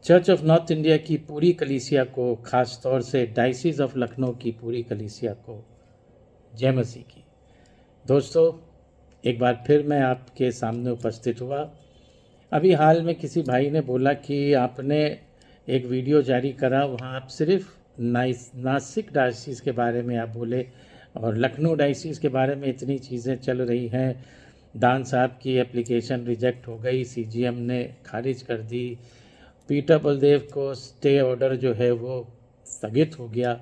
Church of north India की पूरी कलीसिया को, ख़ास तौर से डायसिस ऑफ लखनऊ की पूरी कलीसिया को जय मसीह की। दोस्तों, एक बार फिर मैं आपके सामने उपस्थित हुआ। अभी हाल में किसी भाई ने बोला कि आपने एक वीडियो जारी करा, वहाँ आप सिर्फ नासिक डायसिस के बारे में आप बोले और लखनऊ डायसिस के बारे में इतनी चीज़ें चल रही हैं। दान साहब की एप्लीकेशन रिजेक्ट हो गई, सीजीएम ने खारिज कर दी, पीटर बलदेव को स्टे ऑर्डर जो है वो स्थगित हो गया।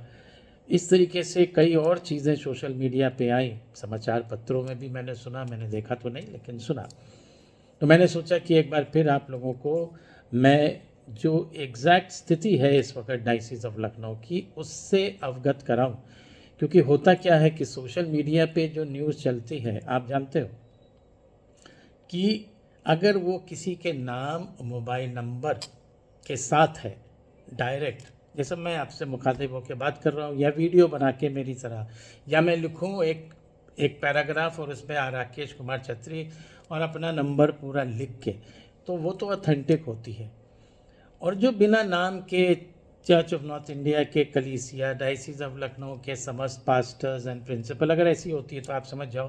इस तरीके से कई और चीज़ें सोशल मीडिया पे आई, समाचार पत्रों में भी मैंने सुना, मैंने देखा तो नहीं लेकिन सुना। तो मैंने सोचा कि एक बार फिर आप लोगों को मैं जो एग्जैक्ट स्थिति है इस वक्त डायसिस ऑफ लखनऊ की, उससे अवगत कराऊं। क्योंकि होता क्या है कि सोशल मीडिया पे जो न्यूज़ चलती है, आप जानते हो कि अगर वो किसी के नाम, मोबाइल नंबर के साथ है डायरेक्ट, जैसे मैं आपसे मुखातिब होकर बात कर रहा हूँ या वीडियो बना के मेरी तरह, या मैं लिखूँ एक पैराग्राफ और उसमें राकेश कुमार छत्री और अपना नंबर पूरा लिख के, तो वो तो ऑथेंटिक होती है। और जो बिना नाम के चर्च ऑफ नॉर्थ इंडिया के कलीसिया, डायसिस ऑफ लखनऊ के समस्त पास्टर्स एंड प्रिंसिपल अगर ऐसी होती है तो आप समझ जाओ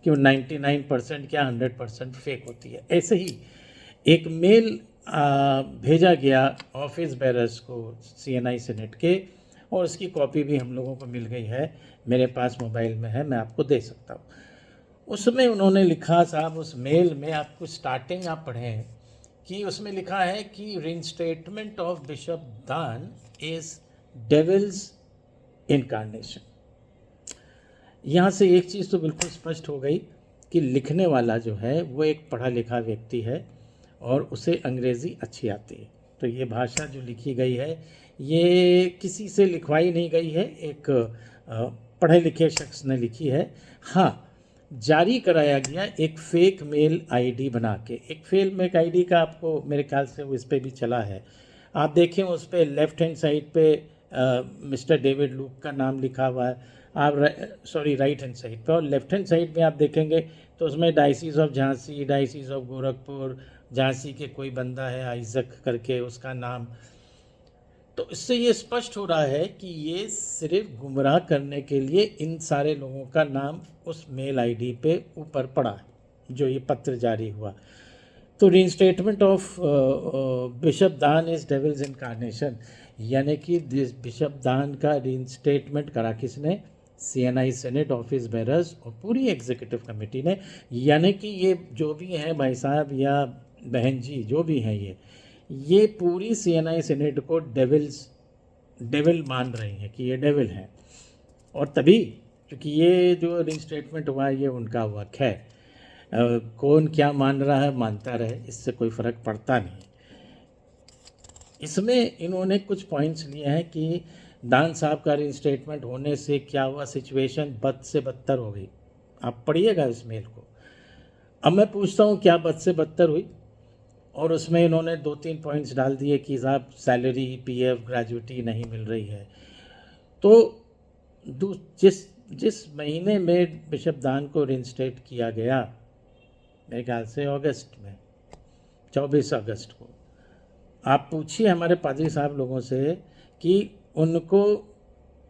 कि वो 99% क्या 100% फेक होती है। ऐसे ही एक मेल भेजा गया ऑफिस बेरर्स को सीएनआई सीनेट के, और उसकी कॉपी भी हम लोगों को मिल गई है, मेरे पास मोबाइल में है, मैं आपको दे सकता हूँ। उसमें उन्होंने लिखा, साहब उस मेल में आपको स्टार्टिंग आप पढ़ें कि उसमें लिखा है कि रिइंस्टेटमेंट ऑफ बिशप दान इज डेविल्स इनकारनेशन। यहाँ से एक चीज़ तो बिल्कुल स्पष्ट हो गई कि लिखने वाला जो है वो एक पढ़ा लिखा व्यक्ति है और उसे अंग्रेज़ी अच्छी आती है। तो ये भाषा जो लिखी गई है ये किसी से लिखवाई नहीं गई है, एक पढ़े लिखे शख्स ने लिखी है। हाँ, जारी कराया गया एक फेक मेल आईडी बना के। एक फेक मेल आईडी का आपको मेरे ख्याल से वो इस पर भी चला है, आप देखें उस पर लेफ़्ट हैंड साइड पे मिस्टर डेविड लूक का नाम लिखा हुआ है, आप राइट हैंड साइड पे, और लेफ़्ट हैंड साइड में आप देखेंगे तो उसमें diocese of Jhansi, diocese of Gorakhpur, Jhansi के कोई बंदा है आइजक करके उसका नाम। तो इससे ये स्पष्ट हो रहा है कि ये सिर्फ गुमराह करने के लिए इन सारे लोगों का नाम उस मेल आईडी पे ऊपर पड़ा है जो ये पत्र जारी हुआ। तो रीइंस्टेटमेंट ऑफ बिशप दान इज डेविल्स इनकारनेशन, यानी कि बिशप दान का रीइंस्टेटमेंट करा किसने? सीएनआई सीनेट, ऑफिस बेरर्स और पूरी एग्जीक्यूटिव कमेटी ने। यानी कि ये जो भी हैं भाई साहब या बहन जी, जो भी हैं ये पूरी सीएनआई सीनेट को डेविल मान रही हैं कि ये डेविल हैं। और तभी क्योंकि ये जो रीइंस्टेटमेंट हुआ ये उनका हुआ, खैर कौन क्या मान रहा है मानता रहे, इससे कोई फ़र्क पड़ता नहीं। इसमें इन्होंने कुछ पॉइंट्स लिए हैं कि दान साहब का रीइंस्टेटमेंट होने से क्या हुआ, सिचुएशन बद से बदतर हो गई। आप पढ़िएगा इस मेल को। अब मैं पूछता हूँ क्या बद से बदतर हुई, और उसमें इन्होंने 2-3 पॉइंट्स डाल दिए कि साहब सैलरी, पीएफ, ग्रेजुइटी नहीं मिल रही है। तो जिस महीने में बिशप दान को रीइंस्टेट किया गया, मेरे ख्याल से अगस्त में, 24 अगस्त को, आप पूछिए हमारे पादरी साहब लोगों से कि उनको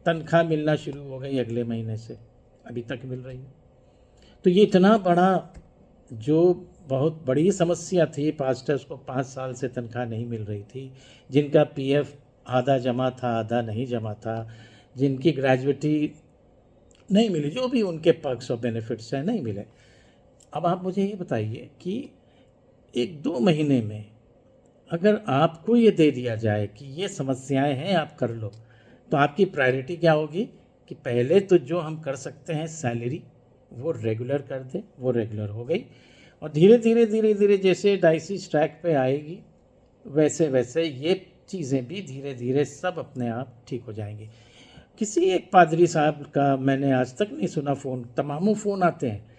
तनख्वाह मिलना शुरू हो गई अगले महीने से, अभी तक मिल रही है। तो ये इतना बड़ा, जो बहुत बड़ी समस्या थी, पास्टर्स को 5 साल से तनख्वाह नहीं मिल रही थी, जिनका पीएफ आधा जमा था आधा नहीं जमा था, जिनकी ग्रेजुइटी नहीं मिली, जो भी उनके पर्क्स और बेनिफिट्स हैं नहीं मिले। अब आप मुझे ये बताइए कि 1-2 महीने में अगर आपको ये दे दिया जाए कि ये समस्याएं हैं आप कर लो, तो आपकी प्रायोरिटी क्या होगी कि पहले तो जो हम कर सकते हैं सैलरी वो रेगुलर कर दें, वो रेगुलर हो गई, और धीरे धीरे जैसे डायसिस ट्रैक पे आएगी वैसे वैसे ये चीज़ें भी धीरे धीरे सब अपने आप ठीक हो जाएंगी। किसी एक पादरी साहब का मैंने आज तक नहीं सुना फ़ोन, तमामों फ़ोन आते हैं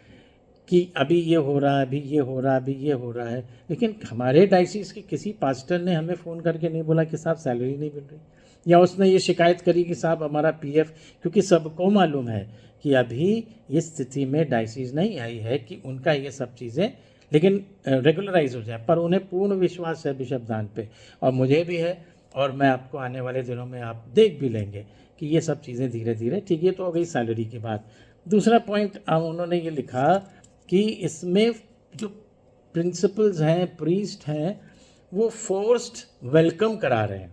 कि अभी ये हो रहा है, अभी ये हो रहा है, अभी ये हो रहा है, लेकिन हमारे डायसिस के किसी पास्टर ने हमें फ़ोन करके नहीं बोला कि साहब सैलरी नहीं मिल रही, या उसने ये शिकायत करी कि साहब हमारा पीएफ, क्योंकि सबको मालूम है कि अभी इस स्थिति में डायसिस नहीं आई है कि उनका ये सब चीज़ें लेकिन रेगुलराइज हो जाए। पर उन्हें पूर्ण विश्वास है बिशप दान पे, और मुझे भी है, और मैं आपको आने वाले दिनों में आप देख भी लेंगे कि ये सब चीज़ें धीरे धीरे ठीक। ये तो हो गई सैलरी की बात। दूसरा पॉइंट उन्होंने ये लिखा कि इसमें जो प्रिंसिपल्स हैं, प्रीस्ट हैं, वो फोर्स्ड वेलकम करा रहे हैं।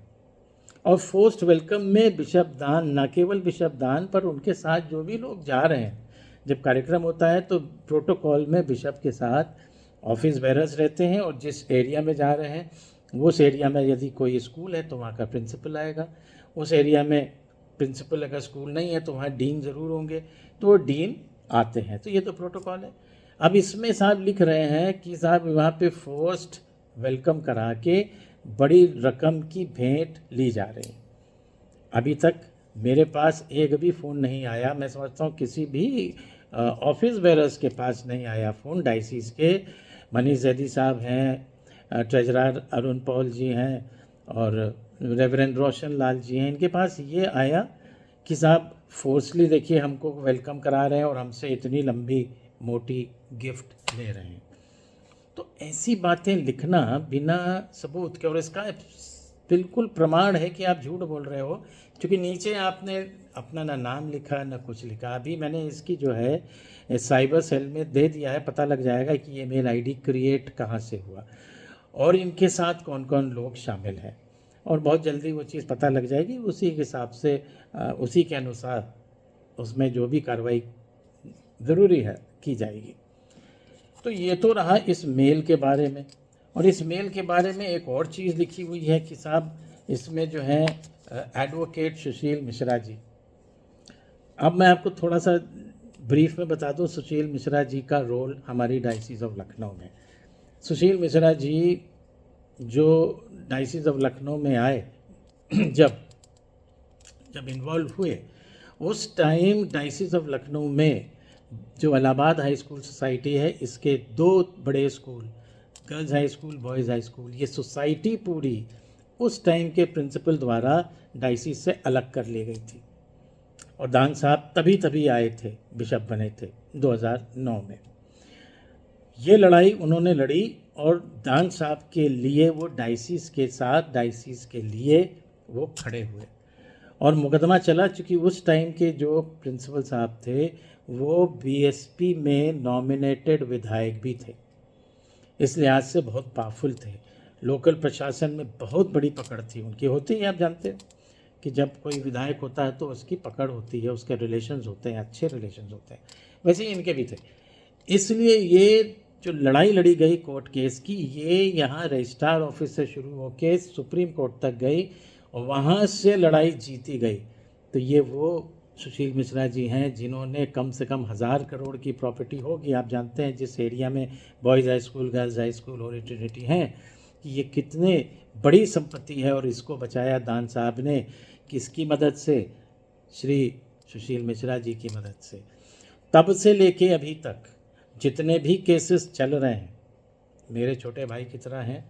और फोर्स्ड वेलकम में बिशप दान, न केवल बिशप दान पर उनके साथ जो भी लोग जा रहे हैं, जब कार्यक्रम होता है तो प्रोटोकॉल में बिशप के साथ ऑफिस बेरर्स रहते हैं, और जिस एरिया में जा रहे हैं उस एरिया में यदि कोई स्कूल है तो वहाँ का प्रिंसिपल आएगा, उस एरिया में प्रिंसिपल अगर स्कूल नहीं है तो वहाँ डीन ज़रूर होंगे, तो वो डीन आते हैं। तो ये तो प्रोटोकॉल है। अब इसमें साहब लिख रहे हैं कि साहब वहाँ पे फोर्स्ड वेलकम करा के बड़ी रकम की भेंट ली जा रही है। अभी तक मेरे पास एक भी फ़ोन नहीं आया, मैं समझता हूँ किसी भी ऑफिस बेरर्स के पास नहीं आया फ़ोन। डायसिस के मनीष जैदी साहब हैं, ट्रेजरर अरुण पॉल जी हैं, और रेवरेंड रोशन लाल जी हैं। इनके पास ये आया कि साहब फोर्सली देखिए हमको वेलकम करा रहे हैं और हमसे इतनी लंबी मोटी गिफ्ट ले रहे हैं। तो ऐसी बातें लिखना बिना सबूत के, और इसका बिल्कुल प्रमाण है कि आप झूठ बोल रहे हो, क्योंकि नीचे आपने अपना ना नाम लिखा ना कुछ लिखा। अभी मैंने इसकी जो है साइबर सेल में दे दिया है, पता लग जाएगा कि ये मेल आईडी क्रिएट कहाँ से हुआ और इनके साथ कौन कौन लोग शामिल हैं, और बहुत जल्दी वो चीज़ पता लग जाएगी। उसी के हिसाब से उसी के अनुसार उसमें जो भी कार्रवाई ज़रूरी है की जाएगी। तो ये तो रहा इस मेल के बारे में। और इस मेल के बारे में एक और चीज़ लिखी हुई है कि साहब इसमें जो है एडवोकेट सुशील मिश्रा जी। अब मैं आपको थोड़ा सा ब्रीफ में बता दूं सुशील मिश्रा जी का रोल हमारी डायसिस ऑफ लखनऊ में। सुशील मिश्रा जी जो डायसिस ऑफ लखनऊ में आए, जब इन्वॉल्व हुए, उस टाइम डायसिस ऑफ लखनऊ में जो इलाहाबाद हाई स्कूल सोसाइटी है, इसके 2 बड़े school, girls high school, boys high school, ये सोसाइटी पूरी उस टाइम के प्रिंसिपल द्वारा डायसिस से अलग कर ली गई थी। और दान साहब तभी आए थे, बिशप बने थे 2009 में। ये लड़ाई उन्होंने लड़ी और दान साहब के लिए वो डायसिस के साथ, डायसिस के लिए वो खड़े हुए और मुकदमा चला। चूँकि उस टाइम के जो प्रिंसिपल साहब थे वो बीएसपी में नॉमिनेटेड विधायक भी थे, इस लिहाज से बहुत पावरफुल थे। लोकल प्रशासन में बहुत बड़ी पकड़ थी उनकी। होती है, आप जानते हो कि जब कोई विधायक होता है तो उसकी पकड़ होती है, उसके रिलेशंस होते हैं, अच्छे रिलेशंस होते हैं, वैसे ही इनके भी थे। इसलिए ये जो लड़ाई लड़ी गई कोर्ट केस की, ये यहाँ रजिस्ट्रार ऑफिस से शुरू होकर सुप्रीम कोर्ट तक गई और वहाँ से लड़ाई जीती गई। तो ये वो सुशील मिश्रा जी हैं जिन्होंने कम से कम 1000 करोड़ की प्रॉपर्टी होगी, आप जानते हैं जिस एरिया में boys high school, girls high school और ट्रिनिटी हैं, कि ये कितने बड़ी संपत्ति है। और इसको बचाया दान साहब ने, किसकी मदद से? श्री सुशील मिश्रा जी की मदद से। तब से लेके अभी तक जितने भी केसेस चल रहे हैं, मेरे छोटे भाई की तरह हैं।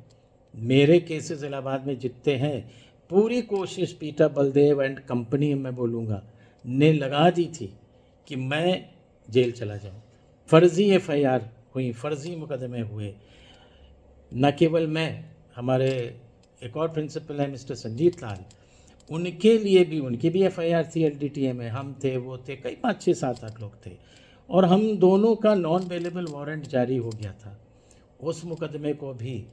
मेरे केसेस इलाहाबाद में जितने हैं, पूरी कोशिश पीटर बलदेव एंड कंपनी, मैं बोलूँगा, ने लगा दी थी कि मैं जेल चला जाऊँ। फर्जी एफआईआर हुई, फर्जी मुकदमे हुए। न केवल मैं, हमारे एक और प्रिंसिपल है मिस्टर संजीत लाल, उनके लिए भी, उनकी भी एफआईआर थी एलडीटीए में। हम थे, वो थे, कई 5, 6, 7, 8 लोग थे, और हम दोनों का नॉन बेलेबल वारंट जारी हो गया था। उस मुकदमे को भी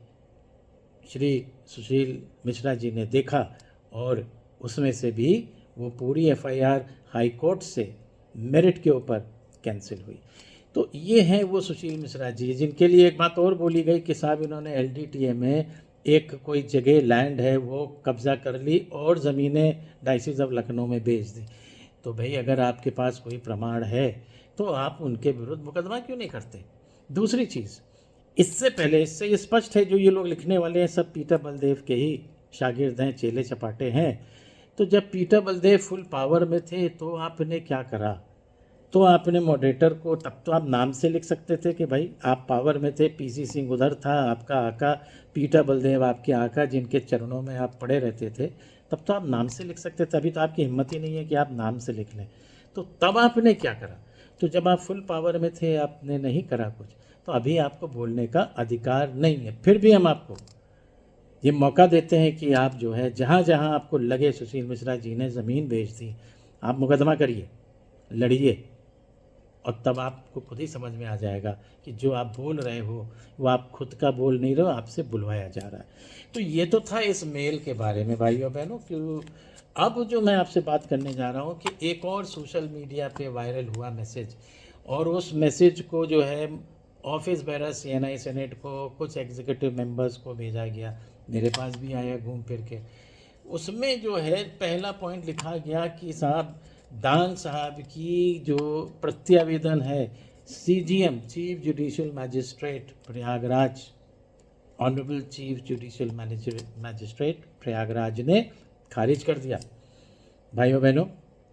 श्री सुशील मिश्रा जी ने देखा और उसमें से भी वो पूरी एफआईआर हाई कोर्ट से मेरिट के ऊपर कैंसिल हुई। तो ये हैं वो सुशील मिश्रा जी, जिनके लिए एक बात और बोली गई कि साहब इन्होंने एलडीटीए में एक कोई जगह लैंड है वो कब्ज़ा कर ली और ज़मीनें डायसिस ऑफ लखनऊ में बेच दी। तो भाई अगर आपके पास कोई प्रमाण है तो आप उनके विरुद्ध मुकदमा क्यों नहीं करते? दूसरी चीज़, इससे पहले, इससे स्पष्ट है जो ये लोग लिखने वाले हैं सब पीटर बलदेव के ही शागिर्द हैं, चेले चपाटे हैं। तो जब पीटर बलदेव फुल पावर में थे तो आपने क्या करा? तो आपने मॉडरेटर को, तब तो आप नाम से लिख सकते थे कि भाई आप पावर में थे, पीसी सिंह उधर था, आपका आका पीटर बलदेव आपके आका जिनके चरणों में आप पड़े रहते थे, तब तो आप नाम से लिख सकते थे। अभी तो आपकी हिम्मत ही नहीं है कि आप नाम से लिख लें। तो तब आपने क्या करा? तो जब आप फुल पावर में थे आपने नहीं करा कुछ। तो अभी आपको बोलने का अधिकार नहीं है। फिर भी हम आपको ये मौका देते हैं कि आप जो है जहाँ जहाँ आपको लगे सुशील मिश्रा जी ने ज़मीन बेच दी, आप मुकदमा करिए, लड़िए, और तब आपको खुद ही समझ में आ जाएगा कि जो आप बोल रहे हो वो आप खुद का बोल नहीं रहे हो, आपसे बुलवाया जा रहा है। तो ये तो था इस मेल के बारे में भाइयों बहनों। कि अब जो मैं आपसे बात करने जा रहा हूँ कि एक और सोशल मीडिया पे वायरल हुआ मैसेज, और उस मैसेज को जो है ऑफिस बेरर CNI सेनेट को कुछ एग्जीक्यूटिव मेंबर्स को भेजा गया, मेरे पास भी आया घूम फिर के। उसमें जो है पहला पॉइंट लिखा गया कि साहब दान साहब की जो प्रत्यावेदन है CGM chief judicial magistrate Prayagraj, honourable chief judicial magistrate Prayagraj ने खारिज कर दिया। भाइयों बहनों,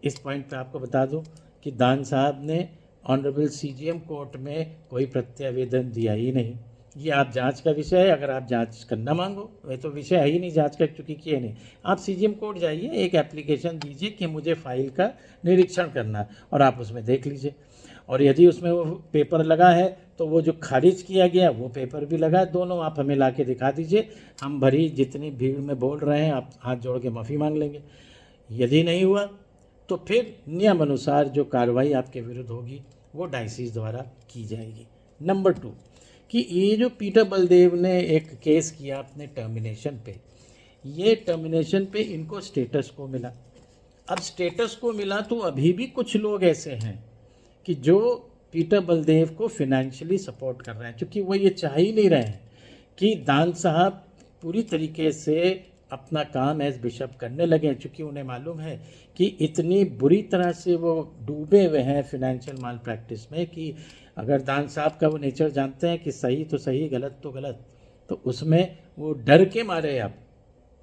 इस पॉइंट पे आपको बता दूं कि दान साहब ने ऑनरेबल CGM कोर्ट में कोई प्रत्यावेदन दिया ही नहीं। ये आप जांच का विषय है, अगर आप जांच करना मांगो, वह तो विषय है ही नहीं जांच का, चूँकि किए नहीं। आप CGM कोर्ट जाइए, एक एप्लीकेशन दीजिए कि मुझे फाइल का निरीक्षण करना है, और आप उसमें देख लीजिए, और यदि उसमें वो पेपर लगा है तो वो जो खारिज किया गया वो पेपर भी लगा है, दोनों आप हमें ला के दिखा दीजिए। हम भरी जितनी भीड़ में बोल रहे हैं आप हाथ जोड़ के माफ़ी मांग लेंगे। यदि नहीं हुआ तो फिर नियम अनुसार जो कार्रवाई आपके विरुद्ध होगी वो डायसिस द्वारा की जाएगी। नंबर 2 कि ये जो पीटर बलदेव ने एक केस किया अपने टर्मिनेशन पे, ये टर्मिनेशन पे इनको स्टेटस को मिला। अब स्टेटस को मिला तो अभी भी कुछ लोग ऐसे हैं कि जो पीटर बलदेव को फिनेंशियली सपोर्ट कर रहे हैं, क्योंकि वो ये चाह ही नहीं रहे हैं कि दान साहब पूरी तरीके से अपना काम एज बिशप करने लगे हैं, चूँकि उन्हें मालूम है कि इतनी बुरी तरह से वो डूबे हुए हैं फिनेंशियल माल प्रैक्टिस में कि अगर दान साहब का वो नेचर जानते हैं कि सही तो सही गलत तो गलत, तो उसमें वो डर के मारे अब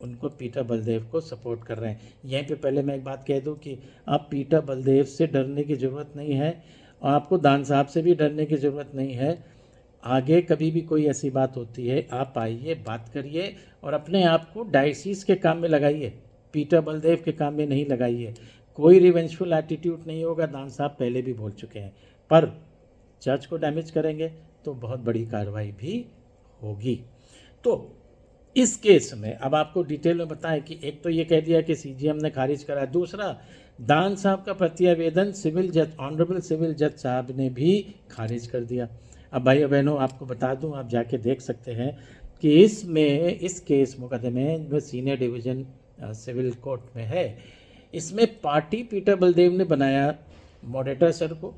उनको पीटर बलदेव को सपोर्ट कर रहे हैं। यहीं पे पहले मैं एक बात कह दूं कि आप पीटर बलदेव से डरने की ज़रूरत नहीं है, और आपको दान साहब से भी डरने की ज़रूरत नहीं है। आगे कभी भी कोई ऐसी बात होती है, आप आइए, बात करिए और अपने आप को डायसिस के काम में लगाइए, पीटर बलदेव के काम में नहीं लगाइए। कोई रिवेंजफुल एटीट्यूड नहीं होगा, दान साहब पहले भी बोल चुके हैं, पर चर्च को डैमेज करेंगे तो बहुत बड़ी कार्रवाई भी होगी। तो इस केस में अब आपको डिटेल में बताएं कि एक तो ये कह दिया कि CGM ने खारिज करा, दूसरा दान साहब का प्रत्यावेदन सिविल जज, ऑनरेबल सिविल जज साहब ने भी खारिज कर दिया। अब भाइयों बहनों आपको बता दूं, आप जाके देख सकते हैं कि इसमें इस केस मुकदमे में सीनियर डिवीज़न सिविल कोर्ट में है, इसमें पार्टी पीटर बलदेव ने बनाया मॉडरेटर सर को,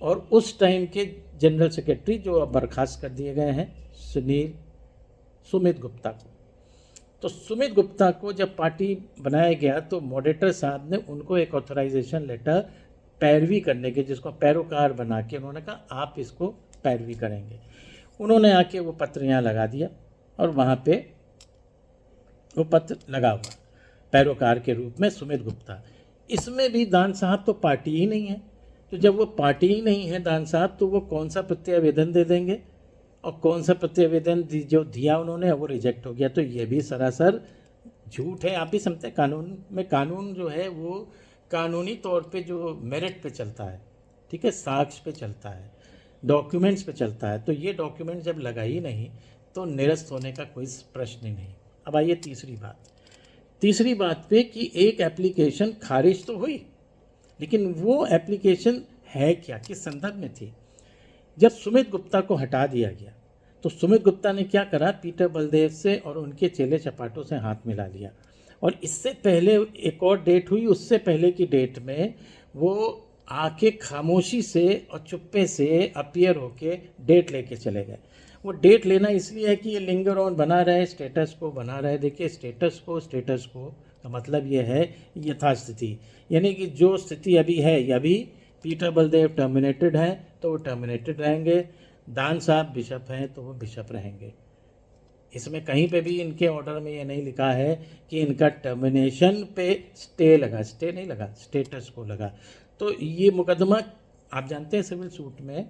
और उस टाइम के जनरल सेक्रेटरी जो अब बर्खास्त कर दिए गए हैं सुमित गुप्ता को। तो सुमित गुप्ता को जब पार्टी बनाया गया तो मॉडरेटर साहब ने उनको एक ऑथराइजेशन लेटर पैरवी करने के, जिसको पैरोकार बना के उन्होंने कहा आप इसको पैरवी करेंगे। उन्होंने आके वो पत्र यहाँ लगा दिया, और वहाँ पे वो पत्र लगा हुआ पैरोकार के रूप में सुमित गुप्ता। इसमें भी दान साहब तो पार्टी ही नहीं है, तो जब वो पार्टी ही नहीं है दान साहब, तो वो कौन सा प्रत्यावेदन दे देंगे, और कौन सा प्रत्यावेदन जो दिया उन्होंने वो रिजेक्ट हो गया। तो ये भी सरासर झूठ है। आप भी समझते हैं कानून में, कानून जो है वो कानूनी तौर पे जो मेरिट पे चलता है, ठीक है, साक्ष्य पे चलता है, डॉक्यूमेंट्स पे चलता है। तो ये डॉक्यूमेंट जब लगा ही नहीं तो निरस्त होने का कोई प्रश्न ही नहीं। अब आइए तीसरी बात पे कि एक एप्लीकेशन खारिज तो हुई, लेकिन वो एप्लीकेशन है क्या, किस संदर्भ में थी। जब सुमित गुप्ता को हटा दिया गया तो सुमित गुप्ता ने क्या करा, पीटर बलदेव से और उनके चेले चपाटों से हाथ मिला लिया, और इससे पहले एक और डेट हुई, उससे पहले की डेट में वो आके खामोशी से और चुप्पे से अपीयर होके डेट लेके चले गए। वो डेट लेना इसलिए है कि ये लिंगर ऑन बना रहे, स्टेटस को बना रहे। देखिए स्टेटस को का मतलब ये है यथास्थिति, यानी कि जो स्थिति अभी है, अभी पीटर बलदेव टर्मिनेटेड हैं तो वो टर्मिनेटेड रहेंगे, दान साहब बिशप हैं तो वो बिशप रहेंगे। इसमें कहीं पे भी इनके ऑर्डर में ये नहीं लिखा है कि इनका टर्मिनेशन पे स्टे नहीं लगा, स्टेटस को लगा। तो ये मुकदमा आप जानते हैं सिविल सूट में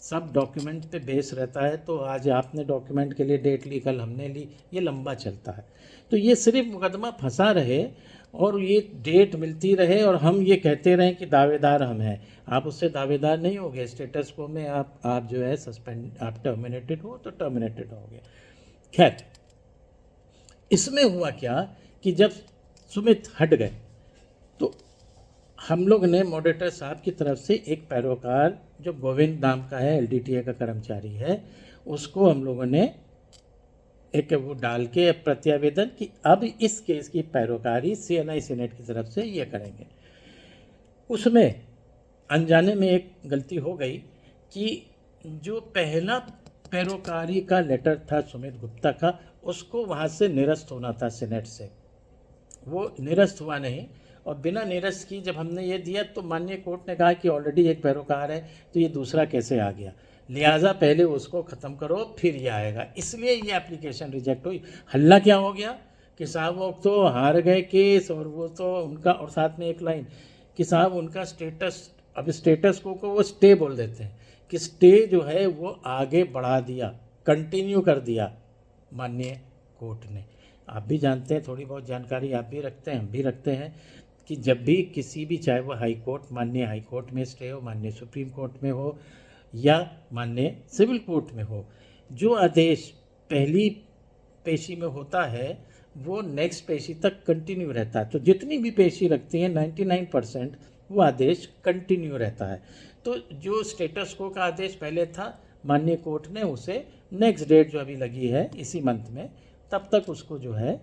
सब डॉक्यूमेंट पे बेस रहता है, तो आज आपने डॉक्यूमेंट के लिए डेट ली, कल हमने ली, ये लंबा चलता है। तो ये सिर्फ मुकदमा फंसा रहे और ये डेट मिलती रहे और हम ये कहते रहें कि दावेदार हम हैं। आप उससे दावेदार नहीं होगे। स्टेटस को में आप जो है सस्पेंड, आप टर्मिनेटेड हो तो टर्मिनेटेड होगे। खैर, इसमें हुआ क्या कि जब सुमित हट गए तो हम लोग ने मॉडरेटर साहब की तरफ से एक पैरोकार जो गोविंद नाम का है, एलडीटीए का कर्मचारी है, उसको हम लोगों ने एक वो डाल के प्रत्यावेदन कि अब इस केस की पैरोकारी सीएनआई सीनेट की तरफ से ये करेंगे। उसमें अनजाने में एक गलती हो गई कि जो पहला पैरोकारी का लेटर था सुमित गुप्ता का, उसको वहाँ से निरस्त होना था सीनेट से। वो निरस्त हुआ नहीं, और बिना निरस्त की जब हमने ये दिया तो माननीय कोर्ट ने कहा कि ऑलरेडी एक पैरोकार है तो ये दूसरा कैसे आ गया, लिहाजा पहले उसको ख़त्म करो फिर ये आएगा। इसलिए ये एप्लीकेशन रिजेक्ट हुई। हल्ला क्या हो गया कि साहब वो तो हार गए केस, और वो तो उनका, और साथ में एक लाइन कि साहब उनका स्टेटस, अब स्टेटस को वो स्टे बोल देते हैं कि स्टे जो है वो आगे बढ़ा दिया, कंटिन्यू कर दिया माननीय कोर्ट ने। आप भी जानते हैं, थोड़ी बहुत जानकारी आप भी रखते हैं, हम भी रखते हैं कि जब भी किसी भी, चाहे वो हाई कोर्ट, माननीय हाई कोर्ट में स्टे हो, माननीय सुप्रीम कोर्ट में हो या माननीय सिविल कोर्ट में हो, जो आदेश पहली पेशी में होता है वो नेक्स्ट पेशी तक कंटिन्यू रहता है। तो जितनी भी पेशी रखती हैं 99% वो आदेश कंटिन्यू रहता है। तो जो स्टेटस को का आदेश पहले था, माननीय कोर्ट ने उसे नेक्स्ट डेट जो अभी लगी है इसी मंथ में, तब तक उसको जो है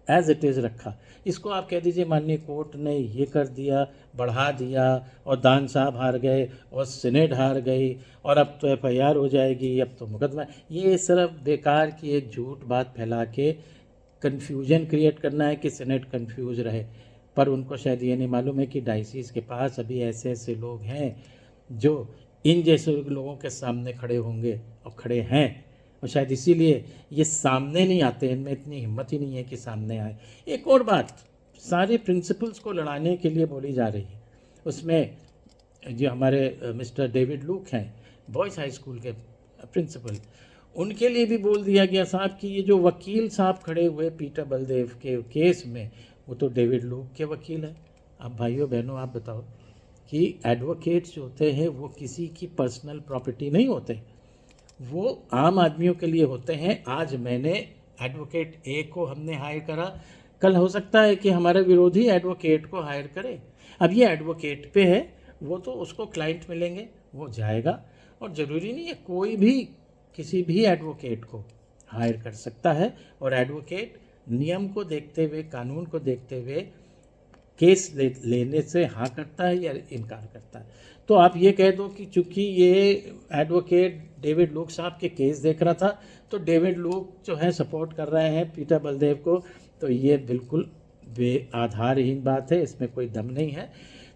एज इट इज़ रखा। इसको आप कह दीजिए माननीय कोर्ट ने ये कर दिया, बढ़ा दिया, और दान साहब हार गए और सीनेट हार गई और अब तो एफआईआर हो जाएगी, अब तो मुकदमा। ये सिर्फ बेकार की एक झूठ बात फैला के कन्फ्यूजन क्रिएट करना है कि सीनेट कन्फ्यूज रहे। पर उनको शायद ये नहीं मालूम है कि डायसिस के पास अभी ऐसे ऐसे लोग हैं जो इन जैसे लोगों के सामने खड़े होंगे और खड़े हैं, और शायद इसीलिए ये सामने नहीं आते, इनमें इतनी हिम्मत ही नहीं है कि सामने आए। एक और बात सारे प्रिंसिपल्स को लड़ाने के लिए बोली जा रही है, उसमें जो हमारे मिस्टर डेविड लूक हैं, बॉयज़ हाई स्कूल के प्रिंसिपल, उनके लिए भी बोल दिया गया साहब कि ये जो वकील साहब खड़े हुए पीटर बलदेव के केस में, वो तो डेविड लूक के वकील हैं। अब भाइयों बहनों आप बताओ कि एडवोकेट्स जो होते हैं वो किसी की पर्सनल प्रॉपर्टी नहीं होते, वो आम आदमियों के लिए होते हैं। आज मैंने एडवोकेट ए को हमने हायर करा, कल हो सकता है कि हमारा विरोधी एडवोकेट को हायर करे। अब ये एडवोकेट पे है, वो तो उसको क्लाइंट मिलेंगे, वो जाएगा, और ज़रूरी नहीं है कोई भी किसी भी एडवोकेट को हायर कर सकता है। और एडवोकेट नियम को देखते हुए, कानून को देखते हुए केस लेने से हाँ करता है या इनकार करता है। तो आप ये कह दो कि चूँकि ये एडवोकेट डेविड लूक साहब के केस देख रहा था तो डेविड लूक जो है सपोर्ट कर रहे हैं पीटर बलदेव को, तो ये बिल्कुल बेआधारहीन बात है, इसमें कोई दम नहीं है।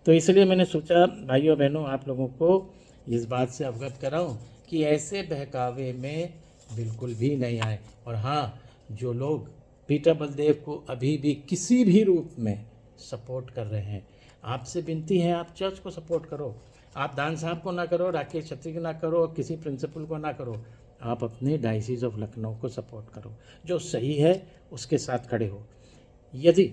तो इसलिए मैंने सोचा भाइयों बहनों आप लोगों को इस बात से अवगत कराऊं कि ऐसे बहकावे में बिल्कुल भी नहीं आए। और हाँ, जो लोग पीटर बलदेव को अभी भी किसी भी रूप में सपोर्ट कर रहे हैं, आपसे विनती है आप चर्च को सपोर्ट करो, आप दान साहब को ना करो, राकेश छत्री को ना करो, किसी प्रिंसिपल को ना करो, आप अपने डायसिस ऑफ लखनऊ को सपोर्ट करो, जो सही है उसके साथ खड़े हो। यदि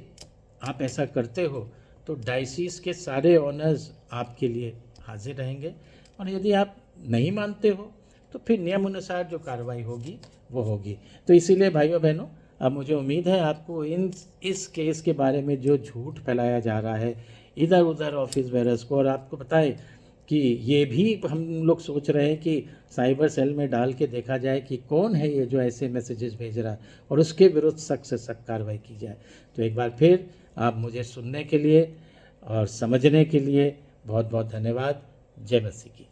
आप ऐसा करते हो तो डायसिस के सारे ऑनर्स आपके लिए हाजिर रहेंगे, और यदि आप नहीं मानते हो तो फिर नियम अनुसार जो कार्रवाई होगी वो होगी। तो इसीलिए भाइयों बहनों, अब मुझे उम्मीद है आपको इस केस के बारे में जो झूठ फैलाया जा रहा है इधर उधर ऑफिस बेरर्स को, और आपको पता है कि ये भी हम लोग सोच रहे हैं कि साइबर सेल में डाल के देखा जाए कि कौन है ये जो ऐसे मैसेजेस भेज रहा है, और उसके विरुद्ध सख्त से सख्त कार्रवाई की जाए। तो एक बार फिर आप मुझे सुनने के लिए और समझने के लिए बहुत बहुत धन्यवाद। जय मसीह की।